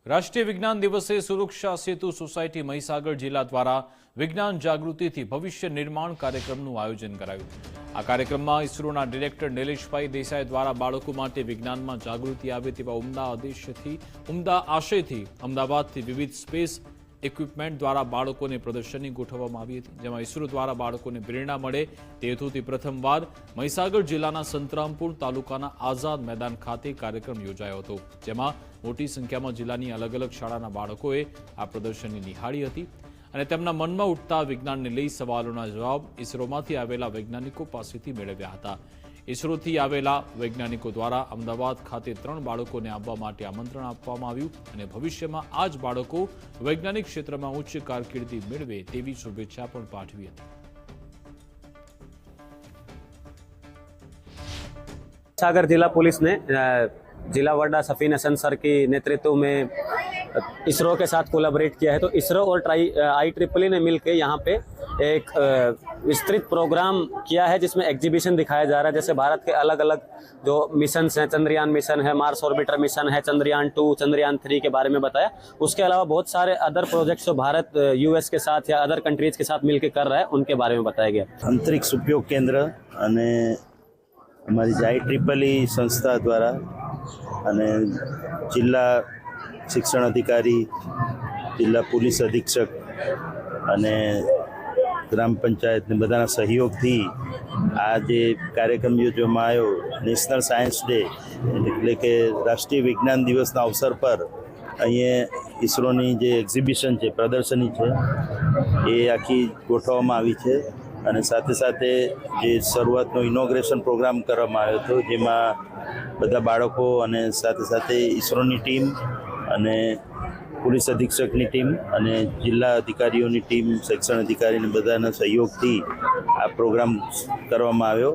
રાષ્ટ્રીય વિજ્ઞાન દિવસે સુરક્ષા સેતુ સોસાયટી મહીસાગર જિલ્લા દ્વારા વિજ્ઞાન જાગૃતિથી ભવિષ્ય નિર્માણ કાર્યક્રમનું આયોજન કરાયું। આ કાર્યક્રમમાં ઇસરોના ડિરેક્ટર નિલેશભાઈ દેસાઈ દ્વારા બાળકો માટે વિજ્ઞાનમાં જાગૃતિ આવે તેવા ઉમદા આશયથી અમદાવાદથી વિવિધ સ્પેસ ઇક્વિપમેન્ટ દ્વારા બાળકોને પ્રદર્શની ગોઠવવામાં આવી હતી, જેમાં ઇસરો દ્વારા બાળકોને પ્રેરણા મળે તે હેતુથી પ્રથમવાર મહીસાગર જિલ્લાના સંતરામપુર તાલુકાના આઝાદ મેદાન ખાતે કાર્યક્રમ યોજાયો હતો, જેમાં મોટી સંખ્યામાં જિલ્લાની અલગ અલગ શાળાના બાળકોએ આ પ્રદર્શની નિહાળી હતી અને તેમના મનમાં ઉઠતા વિજ્ઞાનને લઈ સવાલોના જવાબ ઇસરોમાંથી આવેલા વૈજ્ઞાનિકો પાસેથી મેળવ્યા હતા। ઇસરોથી આવેલા વૈજ્ઞાનિકો દ્વારા અમદાવાદ ખાતે 3 બાળકોને આવવા માટે આમંત્રણ આપવામાં આવ્યું અને ભવિષ્યમાં આ જ બાળકો વૈજ્ઞાનિક ક્ષેત્રમાં ઉચ્ચ કારકિર્દી મેળવે તેવી શુભેચ્છા પણ પાઠવી હતી। सागर जिला पुलिस ने जिला वडा सफीना हसन सर के नेतृत्व में इसरो के साथ कोलैबोरेट किया है। तो इसरो और IEEE ने मिलकर यहाँ पे एक विस्तृत प्रोग्राम किया है, जिसमें एग्जीबिशन दिखाया जा रहा है। जैसे भारत के अलग अलग जो मिशन हैं, चंद्रयान मिशन है, मार्स ऑर्बिटर मिशन है, चंद्रयान 2, चंद्रयान 3 के बारे में बताया। उसके अलावा बहुत सारे अदर प्रोजेक्ट्स जो भारत US के साथ या अदर कंट्रीज के साथ मिलकर कर रहा है, उनके बारे में बताया गया। अंतरिक्ष उपयोग केंद्र અને અમારી IEEE સંસ્થા દ્વારા અને જિલ્લા શિક્ષણ અધિકારી, જિલ્લા પોલીસ અધિક્ષક અને ગ્રામ પંચાયતને બધાના સહયોગથી આ જે કાર્યક્રમ યોજવામાં આવ્યો, નેશનલ સાયન્સ ડે એટલે કે રાષ્ટ્રીય વિજ્ઞાન દિવસના અવસર પર અહીંયા ઇસરોની જે એક્ઝિબિશન છે, પ્રદર્શની છે, એ આખી ગોઠવવામાં આવી છે અને સાથે સાથે જે શરૂઆતનો ઇનોગ્રેશન પ્રોગ્રામ કરવામાં આવ્યો હતો, જેમાં બધા બાળકો અને સાથે સાથે ઇસરોની ટીમ અને પોલીસ અધિક્ષકની ટીમ અને જિલ્લા અધિકારીઓની ટીમ, શિક્ષણ અધિકારીને બધાના સહયોગથી આ પ્રોગ્રામ કરવામાં આવ્યો।